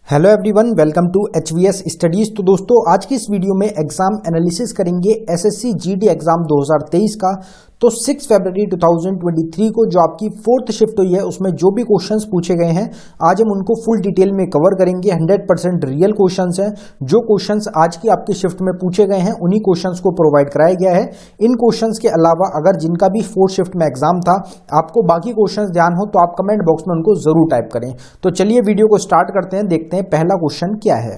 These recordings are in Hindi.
Hello everyone, welcome to HVS studies. तो दोस्तों, आज की इस वीडियो में एग्जाम एनालिसिस करेंगे SSC GD एग्जाम 2023 का। तो 6 फरवरी 2023 को जो आपकी 4th शिफ्ट हुई है उसमें जो भी क्वेश्चंस पूछे गए हैं आज हम उनको फुल डिटेल में कवर करेंगे। 100% रियल क्वेश्चंस हैं। जो क्वेश्चंस आज की आपकी शिफ्ट में पूछे गए हैं उन्हीं क्वेश्चंस को प्रोवाइड कराया गया है। इन क्वेश्चंस के अलावा अगर जिनका भी 4th शिफ्ट में एग्जाम था आपको बाकी क्वेश्चंस ध्यान हो तो आप कमेंट बॉक्स में उनको जरूर टाइप करें। तो चलिए वीडियो को स्टार्ट करते हैं, देखते हैं पहला क्वेश्चन क्या है।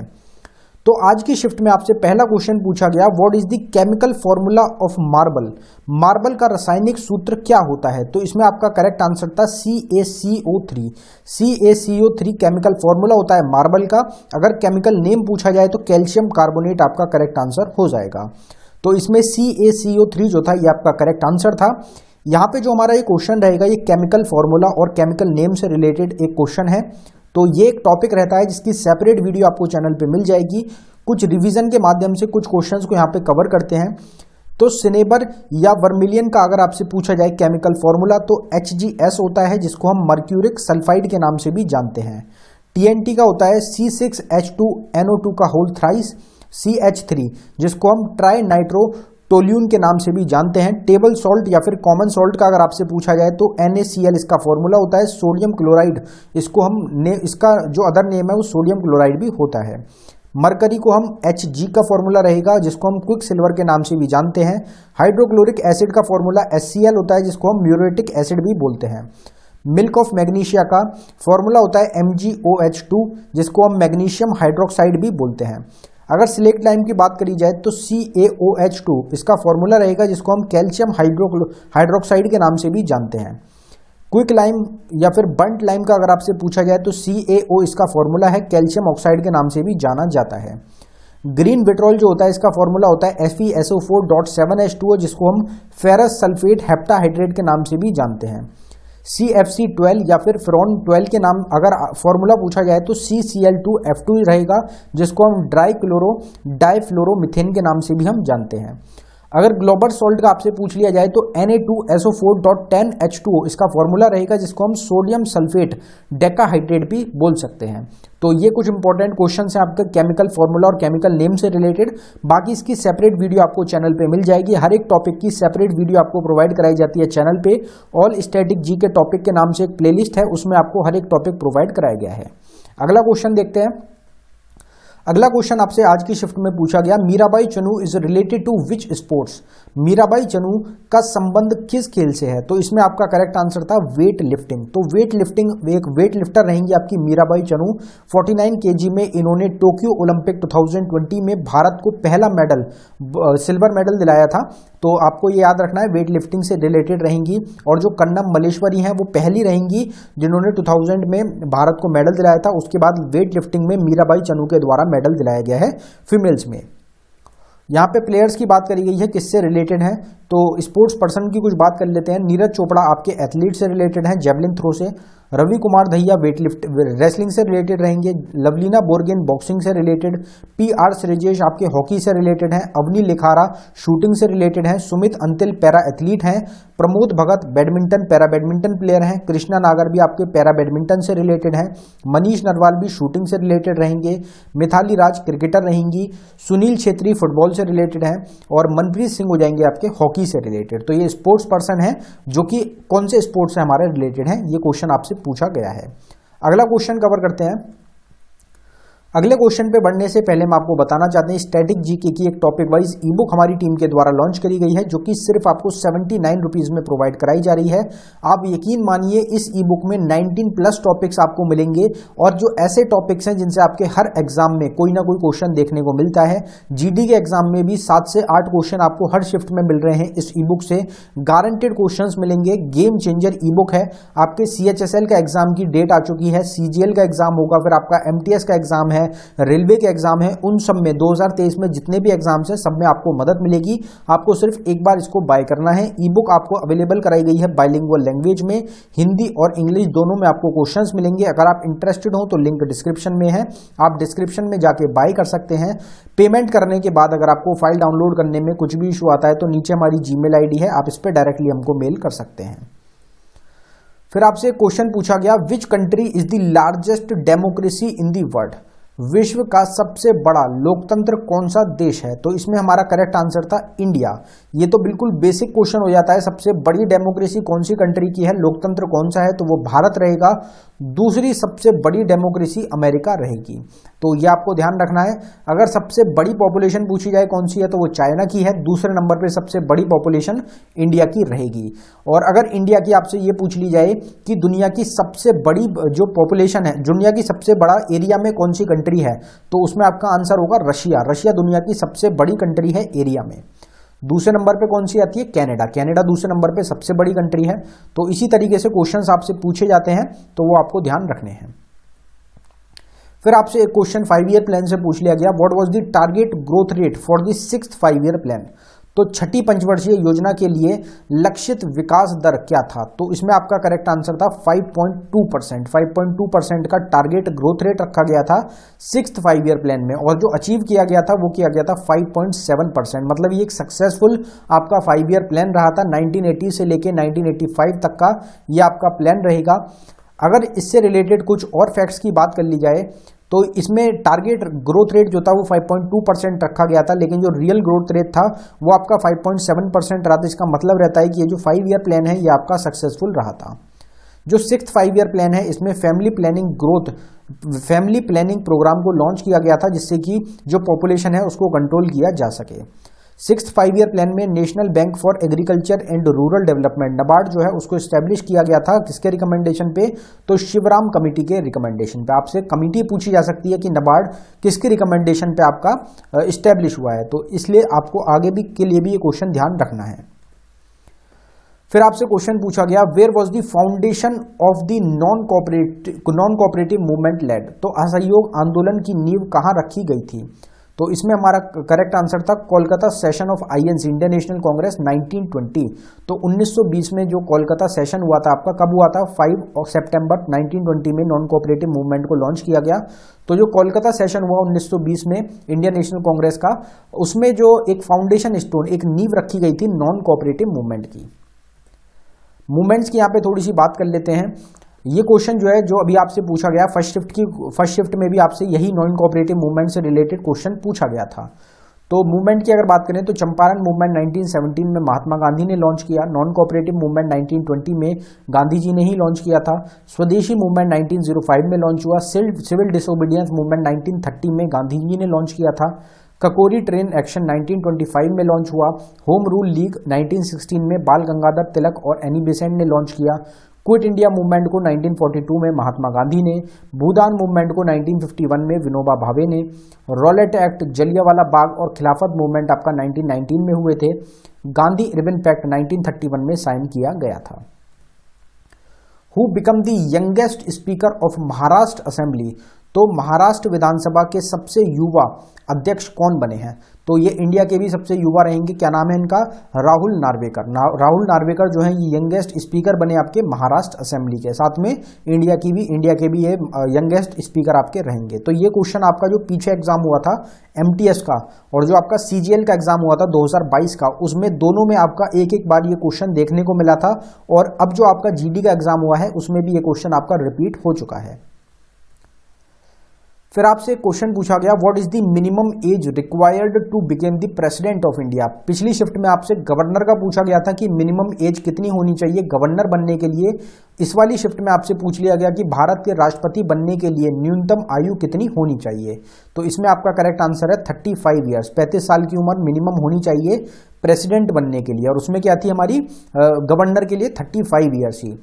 तो आज की शिफ्ट में आपसे पहला क्वेश्चन पूछा गया, what is the chemical formula of marble. Marble का रासायनिक सूत्र क्या होता है। तो इसमें आपका करेक्ट आंसर था CaCO3। CaCO3 केमिकल फॉर्मूला होता है मार्बल का। अगर केमिकल नेम पूछा जाए तो कैल्शियम कार्बोनेट आपका करेक्ट आंसर हो जाएगा। तो इसमें CaCO3 जो था ये आपका करेक्ट आंसर था। यहाँ पे जो हमारा ये क्वेश्चन रहेगा ये केमिकल फॉर्मूला और केमिकल नेम से रिलेटेड एक क्वेश्चन है। तो ये एक टॉपिक रहता है जिसकी सेपरेट वीडियो आपको चैनल पे मिल जाएगी। कुछ रिवीजन के माध्यम से कुछ क्वेश्चंस को यहाँ पे कवर करते हैं। तो सिनेबर या वर्मिलियन का अगर आपसे पूछा जाए केमिकल फॉर्मूला तो HgS होता है, जिसको हम मर्क्यूरिक सल्फाइड के नाम से भी जानते हैं। TNT का होता है C6H2NO2 का होल थ्राइस। CH3 जिसको हम ट्राई नाइट्रो टोल्यून के नाम से भी जानते हैं। टेबल सॉल्ट या फिर कॉमन सॉल्ट का अगर आपसे पूछा जाए तो NaCl इसका फॉर्मूला होता है। सोडियम क्लोराइड इसको हम इसका जो अदर नेम है वो सोडियम क्लोराइड भी होता है। मरकरी को हम Hg का फॉर्मूला रहेगा, जिसको हम क्विक सिल्वर के नाम से भी जानते हैं। हाइड्रोक्लोरिक एसिड का फॉर्मूला HCl होता है, जिसको हम म्यूरेटिक एसिड भी बोलते हैं। मिल्क ऑफ मैग्नीशिया का फॉर्मूला होता है MgOH2, जिसको हम मैग्नीशियम हाइड्रोक्साइड भी बोलते हैं। अगर सिलेक्ट लाइम की बात करी जाए तो CaOH2 इसका फॉर्मूला रहेगा, जिसको हम कैल्शियम हाइड्रोक्साइड के नाम से भी जानते हैं। क्विक लाइम या फिर बंट लाइम का अगर आपसे पूछा जाए तो CaO इसका फॉर्मूला है, कैल्शियम ऑक्साइड के नाम से भी जाना जाता है। ग्रीन विट्रॉल जो होता है इसका फॉर्मूला होता है FeSO4.7H2O, जिसको हम फेरस सल्फेट हेप्टाहाइड्रेट के नाम से भी जानते हैं। CFC12 या फिर फ्रॉन 12 के नाम अगर फॉर्मूला पूछा जाए तो CCl2F2 रहेगा, जिसको हम डाइफ्लोरोमीथेन के नाम से भी हम जानते हैं। अगर ग्लोबल सॉल्ट का आपसे पूछ लिया जाए तो Na2SO4.10H2O इसका फॉर्मूला रहेगा, जिसको हम सोडियम सल्फेट डेकाहाइड्रेट भी बोल सकते हैं। तो ये कुछ इंपॉर्टेंट क्वेश्चन हैं आपका केमिकल फॉर्मूला और केमिकल नेम से रिलेटेड। बाकी इसकी सेपरेट वीडियो आपको चैनल पे मिल जाएगी। हर एक टॉपिक की सेपरेट वीडियो आपको प्रोवाइड कराई जाती है चैनल पे। ऑल स्टैटिक जी के टॉपिक के नाम से एक प्लेलिस्ट है, उसमें आपको हर एक टॉपिक प्रोवाइड कराया गया है। अगला क्वेश्चन देखते हैं। अगला क्वेश्चन आपसे आज की शिफ्ट में पूछा गया, Mirabai Chanu is related to which sports. Mirabai Chanu का संबंध किस खेल से है। तो इसमें आपका करेक्ट आंसर था वेट लिफ्टिंग। तो वेट लिफ्टिंग एक वेट लिफ्टर रहेंगी आपकी मीराबाई चनू। 49 kg में इन्होंने टोक्यो ओलंपिक 2020 में भारत को पहला मेडल सिल्वर मेडल दिलाया था। तो आपको ये याद रखना है, वेट लिफ्टिंग से रिलेटेड रहेंगी। और जो कन्नम मलेश्वरी हैं वो पहली रहेंगी जिन्होंने 2000 में भारत को मेडल दिलाया था। उसके बाद वेट लिफ्टिंग में मीराबाई चनू के द्वारा मेडल दिलाया गया है फीमेल्स में। यहाँ पे प्लेयर्स की बात करी गई है किससे रिलेटेड है, तो स्पोर्ट्स पर्सन की कुछ बात कर लेते हैं। नीरज चोपड़ा आपके एथलीट से रिलेटेड हैं, जेवलिन थ्रो से। रवि कुमार दहिया रेसलिंग से रिलेटेड रहेंगे। लवलीना बोर्गेन बॉक्सिंग से रिलेटेड। PR श्रीजेश आपके हॉकी से रिलेटेड हैं। अवनी लिखारा शूटिंग से रिलेटेड हैं। सुमित अंतिल पैरा एथलीट हैं। Pramod Bhagat badminton para badminton player हैं। कृष्णा नागर भी आपके पैरा बैडमिंटन से रिलेटेड हैं। मनीष नरवाल भी शूटिंग से रिलेटेड रहेंगे। मिथाली राज क्रिकेटर रहेंगी। सुनील छेत्री फुटबॉल से रिलेटेड हैं। और मनप्रीत सिंह हो जाएंगे आपके हॉकी से रिलेटेड। तो ये स्पोर्ट्स पर्सन है जो कि कौन से स्पोर्ट्स से हमारे रिलेटेड हैं, ये क्वेश्चन आपसे पूछा गया है। अगला क्वेश्चन कवर करते हैं। अगले क्वेश्चन पे बढ़ने से पहले हम आपको बताना चाहते हैं स्टैटिक जीके की एक टॉपिक वाइज ई बुक हमारी टीम के द्वारा लॉन्च करी गई है, जो कि सिर्फ आपको 79 रुपीज में प्रोवाइड कराई जा रही है। आप यकीन मानिए इस ई बुक में 19+ टॉपिक्स आपको मिलेंगे और जो ऐसे टॉपिक्स हैं जिनसे आपके हर एग्जाम में कोई ना कोई क्वेश्चन देखने को मिलता है। GD के एग्जाम में भी 7 से 8 क्वेश्चन आपको हर शिफ्ट में मिल रहे हैं इस ई बुक से। गारंटेड क्वेश्चन मिलेंगे। गेम चेंजर ई बुक है। आपके CHSL का एग्जाम की डेट आ चुकी है। CGL का एग्जाम होगा, फिर आपका MTS का एग्जाम है, रेलवे के एग्जाम है। उन सब में 2023 में जितने भी एग्जाम्स हैं सब में आपको मदद मिलेगी। आपको सिर्फ एक बार इसको बाय करना है। ई बुक आपको अवेलेबल कराई गई है बाइलिंगुअल लैंग्वेज में, हिंदी और इंग्लिश दोनों में आपको क्वेश्चंस मिलेंगे। अगर आप इंटरेस्टेड हो तो लिंक डिस्क्रिप्शन में है, आप डिस्क्रिप्शन में जाके बाय कर सकते हैं। पेमेंट करने के बाद अगर आपको फाइल डाउनलोड करने में कुछ भी इशू आता है तो नीचे हमारी जीमेल ID है, आप इस पर डायरेक्टली हमको मेल कर सकते हैं। फिर आपसे क्वेश्चन पूछा गया, which country is the largest democracy in the world. विश्व का सबसे बड़ा लोकतंत्र कौन सा देश है? तो इसमें हमारा करेक्ट आंसर था इंडिया। ये तो बिल्कुल बेसिक क्वेश्चन हो जाता है, सबसे बड़ी डेमोक्रेसी कौन सी कंट्री की है, लोकतंत्र कौन सा है, तो वो भारत रहेगा। दूसरी सबसे बड़ी डेमोक्रेसी अमेरिका रहेगी। तो ये आपको ध्यान रखना है। अगर सबसे बड़ी पॉपुलेशन पूछी जाए कौन सी है, तो वो चाइना की है। दूसरे नंबर पे सबसे बड़ी पॉपुलेशन इंडिया की रहेगी। और अगर इंडिया की आपसे ये पूछ ली जाए कि दुनिया की सबसे बड़ी जो पॉपुलेशन है, दुनिया की सबसे बड़ा एरिया में कौन सी कंट्री है, तो उसमें आपका आंसर होगा रशिया। रशिया दुनिया की सबसे बड़ी कंट्री है एरिया में। दूसरे नंबर पे कौन सी आती है? कनाडा। कनाडा दूसरे नंबर पे सबसे बड़ी कंट्री है। तो इसी तरीके से क्वेश्चंस आपसे पूछे जाते हैं, तो वो आपको ध्यान रखने हैं। फिर आपसे एक क्वेश्चन 5 ईयर प्लान से पूछ लिया गया, what was the target growth rate for the 6th 5 year plan? तो छठी पंचवर्षीय योजना के लिए लक्षित विकास दर क्या था? तो इसमें आपका करेक्ट आंसर था 5.2%। 5.2% का टारगेट ग्रोथ रेट रखा गया था 6th 5 ईयर प्लान में, और जो अचीव किया गया था वो किया गया था 5.7%। मतलब ये एक सक्सेसफुल आपका 5 ईयर प्लान रहा था। 1980 से लेके 1985 तक का ये आपका प्लान रहेगा। अगर इससे रिलेटेड कुछ और फैक्ट्स की बात कर ली जाए, तो इसमें टारगेट ग्रोथ रेट जो था वो 5.2% रखा गया था, लेकिन जो रियल ग्रोथ रेट था वो आपका 5.7% रहा था। इसका मतलब रहता है कि ये जो 5 ईयर प्लान है ये आपका सक्सेसफुल रहा था। जो 6th 5 ईयर प्लान है, इसमें फैमिली प्लानिंग प्रोग्राम को लॉन्च किया गया था, जिससे कि जो पॉपुलेशन है उसको कंट्रोल किया जा सके। 6th 5 ईयर प्लान में national bank for agriculture and rural development, NABARD जो है उसको एस्टेब्लिश किया गया था। किसके रिकमेंडेशन पे? तो शिवराम कमेटी के रिकमेंडेशन पे। आपसे कमेटी पूछी जा सकती है कि नबार्ड किसके रिकमेंडेशन पे आपका एस्टेब्लिश हुआ है, तो इसलिए आपको आगे भी के लिए भी ये क्वेश्चन ध्यान रखना है। फिर आपसे क्वेश्चन पूछा गया, where was the foundation of the non cooperative movement led? तो असहयोग आंदोलन की नींव कहाँ रखी गई थी? तो इसमें हमारा करेक्ट आंसर था Kolkata session of INC, Indian national Congress, 1920। तो 1920 में जो कोलकाता सेशन हुआ था आपका, कब हुआ था? 5 सितंबर 1920 में नॉन कोऑपरेटिव मूवमेंट को लॉन्च किया गया। तो जो कोलकाता सेशन हुआ 1920 में इंडियन नेशनल कांग्रेस का, उसमें जो एक फाउंडेशन स्टोन, एक नींव रखी गई थी नॉन कोऑपरेटिव मूवमेंट की। मूवमेंट्स की यहाँ पे थोड़ी सी बात कर लेते हैं। ये क्वेश्चन जो है, जो अभी आपसे पूछा गया फर्स्ट शिफ्ट में भी आपसे यही नॉन कोऑपरेटिव मूवमेंट से रिलेटेड क्वेश्चन पूछा गया था। तो मूवमेंट की अगर बात करें तो चंपारण मूवमेंट 1917 में महात्मा गांधी ने लॉन्च किया। नॉन कोऑपरेटिव मूवमेंट 1920 में गांधी जी ने ही लॉन्च किया था। स्वदेशी मूवमेंट 1905 में लॉन्च हुआ। सिविल डिसोबीडियंस मूवमेंट 1930 में गांधी जी ने लॉन्च किया था। ककोरी ट्रेन एक्शन 1925 में लॉन्च हुआ। होम रूल लीग 1916 में बाल गंगाधर तिलक और एनी बेसेंट ने लॉन्च किया। क्विट इंडिया मूवमेंट को 1942 में महात्मा गांधी ने, भूदान मूवमेंट को 1951 में विनोबा भावे ने, रॉलेट एक्ट, जलियांवाला बाग और खिलाफत मूवमेंट आपका 1919 में हुए थे। गांधी रिबन पैक्ट 1931 में साइन किया गया था। Who become the youngest speaker of Maharashtra assembly? तो महाराष्ट्र विधानसभा के सबसे युवा अध्यक्ष कौन बने हैं? तो ये इंडिया के भी सबसे युवा रहेंगे। क्या नाम है इनका? राहुल नार्वेकर। राहुल नार्वेकर जो है ये यंगेस्ट स्पीकर बने आपके महाराष्ट्र असेंबली के। साथ में इंडिया के भी ये यंगेस्ट स्पीकर आपके रहेंगे। तो ये क्वेश्चन आपका जो पीछे एग्जाम हुआ था एमटीएस का और जो आपका सीजीएल का एग्जाम हुआ था 2022 का, उसमें दोनों में आपका एक एक बार ये क्वेश्चन देखने को मिला था। और अब जो आपका जीडी का एग्जाम हुआ है उसमें भी ये क्वेश्चन आपका रिपीट हो चुका है। फिर आपसे क्वेश्चन पूछा गया, what is the minimum age required to become the president of India? पिछली शिफ्ट में आपसे गवर्नर का पूछा गया था कि मिनिमम एज कितनी होनी चाहिए गवर्नर बनने के लिए। इस वाली शिफ्ट में आपसे पूछ लिया गया कि भारत के राष्ट्रपति बनने के लिए न्यूनतम आयु कितनी होनी चाहिए। तो इसमें आपका करेक्ट आंसर है 35 ईयर्स। 35 साल की उम्र मिनिमम होनी चाहिए प्रेसिडेंट बनने के लिए। और उसमें क्या थी हमारी गवर्नर के लिए 35 ईयर्स ही।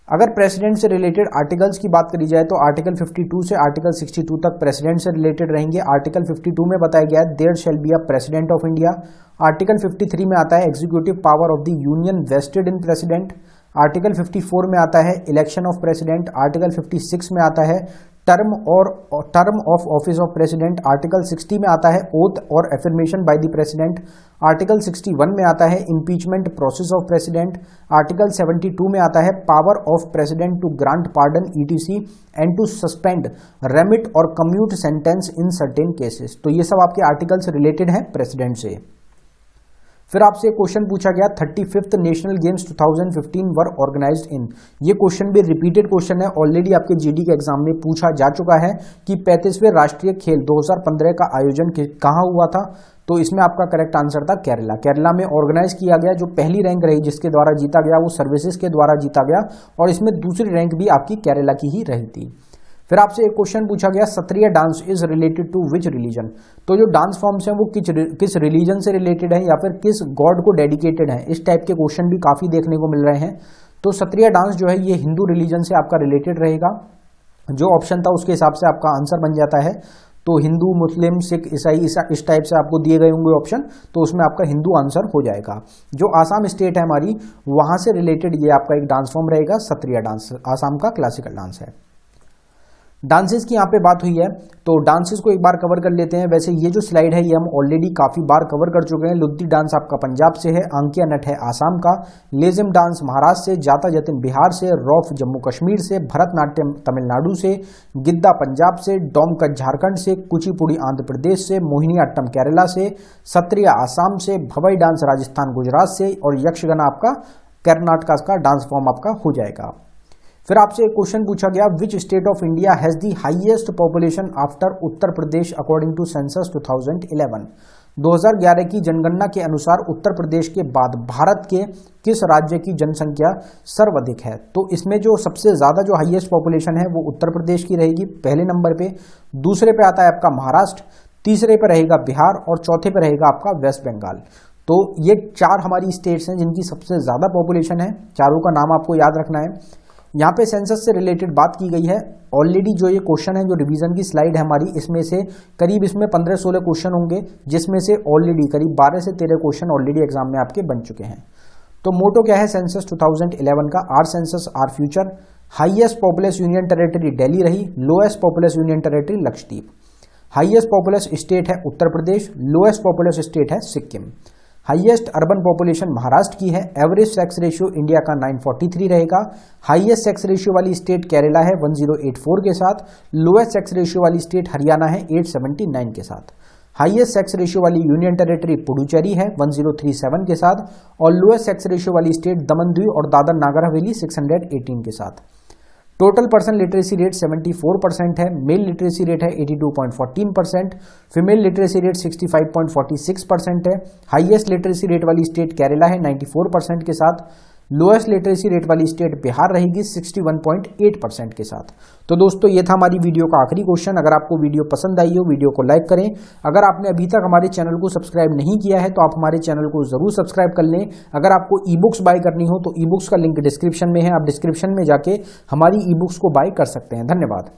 अगर प्रेसिडेंट से रिलेटेड आर्टिकल्स की बात करी जाए तो आर्टिकल 52 से आर्टिकल 62 तक प्रेसिडेंट से रिलेटेड रहेंगे। आर्टिकल 52 में बताया गया है there shall be a president of India. Article 53 में आता है executive power of the union vested in president. Article 54 में आता है इलेक्शन ऑफ प्रेसिडेंट। आर्टिकल 56 में आता है term of office of president. Article 60 में आता है ओथ और affirmation by the president. Article 61 में आता है impeachment process of president. Article 72 में आता है power of president to grant pardon ETC and to suspend, remit और commute sentence in certain cases. तो ये सब आपके आर्टिकल से रिलेटेड हैं प्रेसिडेंट से। फिर आपसे क्वेश्चन पूछा गया 35th नेशनल गेम्स 2015 वर ऑर्गेनाइज्ड इन। ये क्वेश्चन भी रिपीटेड क्वेश्चन है, ऑलरेडी आपके जीडी के एग्जाम में पूछा जा चुका है कि 35वें राष्ट्रीय खेल 2015 का आयोजन कहाँ हुआ था। तो इसमें आपका करेक्ट आंसर था केरला। केरला में ऑर्गेनाइज किया गया। जो पहली रैंक रही जिसके द्वारा जीता गया वो सर्विसेज के द्वारा जीता गया, और इसमें दूसरी रैंक भी आपकी केरला की ही रही थी। फिर आपसे एक क्वेश्चन पूछा गया Sattriya dance is related to which religion. तो जो डांस फॉर्म्स हैं वो किस रिलीजन से रिलेटेड है या फिर किस गॉड को डेडिकेटेड है, इस टाइप के क्वेश्चन भी काफी देखने को मिल रहे हैं। तो सत्रिय डांस जो है ये हिंदू रिलीजन से आपका रिलेटेड रहेगा। जो ऑप्शन था उसके हिसाब से आपका आंसर बन जाता है। तो हिंदू, मुस्लिम, सिख, ईसाई इस टाइप से आपको दिए गए होंगे ऑप्शन, तो उसमें आपका हिंदू आंसर हो जाएगा। जो आसाम स्टेट है हमारी, वहां से रिलेटेड ये आपका एक डांस फॉर्म रहेगा सत्रिय डांस, आसाम का क्लासिकल डांस है। डांसेस की यहाँ पे बात हुई है तो डांसेस को एक बार कवर कर लेते हैं। वैसे ये जो स्लाइड है ये हम ऑलरेडी काफी बार कवर कर चुके हैं। लुद्दी डांस आपका पंजाब से है, आंकिया नट है आसाम का, लेजिम डांस महाराष्ट्र से, जाता जतिन बिहार से, रौफ जम्मू कश्मीर से, भरतनाट्यम तमिलनाडु से, गिद्दा पंजाब से, डोमकच झारखंड से, कुचिपुड़ी आंध्र प्रदेश से, मोहिनीअट्टम केरला से, सत्रिया आसाम से, भवई डांस राजस्थान गुजरात से, और यक्षगान आपका कर्नाटक का डांस फॉर्म आपका हो जाएगा। फिर आपसे एक क्वेश्चन पूछा गया which state of India has the highest population after Uttar Pradesh according to census 2011। 2011 की जनगणना के अनुसार उत्तर प्रदेश के बाद भारत के किस राज्य की जनसंख्या सर्वाधिक है। तो इसमें जो सबसे ज्यादा जो हाईएस्ट पॉपुलेशन है वो उत्तर प्रदेश की रहेगी पहले नंबर पे, दूसरे पे आता है आपका महाराष्ट्र, तीसरे पे रहेगा बिहार, और चौथे पे रहेगा आपका वेस्ट बंगाल। तो ये चार हमारी स्टेट्स हैं जिनकी सबसे ज्यादा पॉपुलेशन है। चारों का नाम आपको याद रखना है। यहाँ पे सेंसस से रिलेटेड बात की गई है। ऑलरेडी जो ये क्वेश्चन है, जो रिवीजन की स्लाइड है हमारी, इसमें से करीब इसमें 15-16 क्वेश्चन होंगे, जिसमें से ऑलरेडी करीब 12 से 13 क्वेश्चन ऑलरेडी एग्जाम में आपके बन चुके हैं। तो मोटो क्या है सेंसस 2011 का? Our census our future. Highest populous union territory Delhi रही, lowest populous union territory Lakshadweep. Highest populous state है Uttar Pradesh, lowest populous state है Sikkim. Highest urban population Maharashtra की है। एवरेज सेक्स रेशियो इंडिया का 943 रहेगा। हाईएस्ट सेक्स रेशियो वाली स्टेट केरला है 1084 के साथ। लोएस्ट सेक्स रेशियो वाली स्टेट हरियाणा है 879 के साथ। हाईएस्ट सेक्स रेशियो वाली यूनियन टेरिटरी पुडुचेरी है 1037 के साथ, और लोएस्ट सेक्स रेशियो वाली स्टेट दमन दीव और दादर नागर हवेली 618 के साथ। टोटल पर्सन लिटरेसी रेट 74% है। मेल लिटरेसी रेट है 82.14%। फीमेल लिटरेसी रेट 65.46% है। हाईएस्ट लिटरेसी रेट वाली स्टेट केरला है 94% के साथ। लोएस्ट लिटरेसी रेट वाली स्टेट बिहार रहेगी 61.8% के साथ। तो दोस्तों ये था हमारी वीडियो का आखिरी क्वेश्चन। अगर आपको वीडियो पसंद आई हो वीडियो को लाइक करें। अगर आपने अभी तक हमारे चैनल को सब्सक्राइब नहीं किया है तो आप हमारे चैनल को जरूर सब्सक्राइब कर लें। अगर आपको ई बुक्स बाय करनी हो तो ई बुक्स का लिंक डिस्क्रिप्शन में है, आप डिस्क्रिप्शन में जाके हमारी ई बुक्स को बाय कर सकते हैं। धन्यवाद।